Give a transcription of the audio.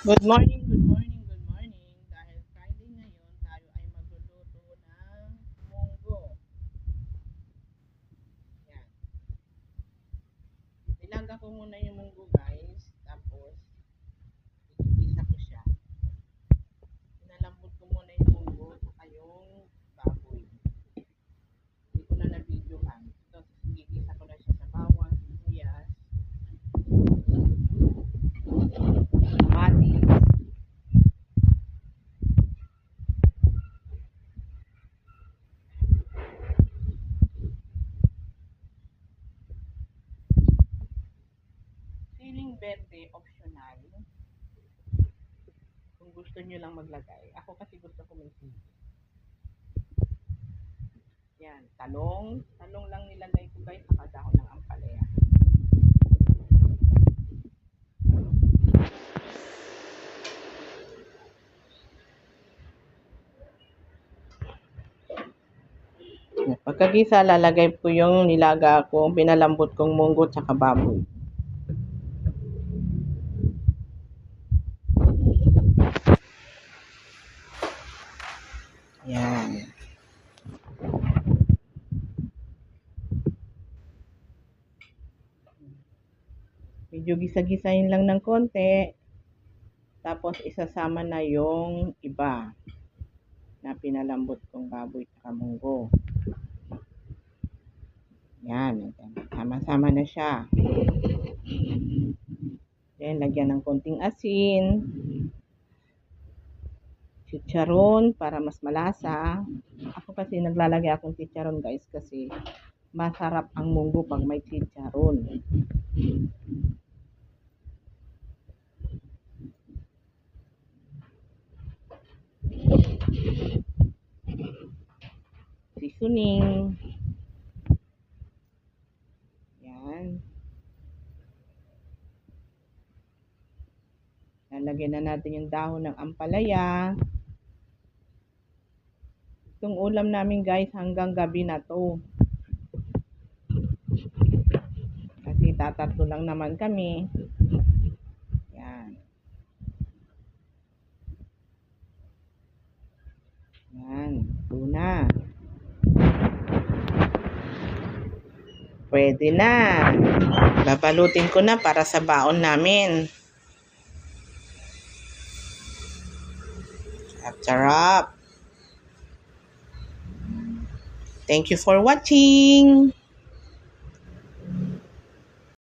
Good morning, good morning, good morning. Dahil Friday ngayon, tayo ay magluluto ng munggo. Yan. Nilaga ko muna yung munggo guys. Tapos, igigisa ko siya. Pinalambot ko muna yung munggo saka yung baboy. Hindi ko na na-videohan. Tapos, igigisa ko na siya sa bawang, sibuyas, kamatis. Siling verde, optional. Kung gusto nyo lang maglagay. Ako kasi gusto ko may sili. Yan, talong. Talong lang nilagay ko guys, saka dahon ng ampalaya. Pagkagisa, lalagay ko yung nilaga ko, pinalambot kong munggo tsaka baboy. Yan. Medyo gisa-gisahin lang ng konti. Tapos isasama na yung iba na pinalambot kong baboy tsaka munggo. Yan. Sama-sama na siya. Then, lagyan ng konting asin. Chicharon para mas malasa. Ako kasi naglalagay akong chicharon guys kasi masarap ang munggo pag may chicharon. Seasoning. Yan. Lalagyan na natin yung dahon ng ampalaya. Itong ulam namin guys hanggang gabi na to. Kasi tatatlo lang naman kami. Yan. Yan. Tuna. Pwede na. Babalutin ko na para sa baon namin. At sarap. Thank you for watching.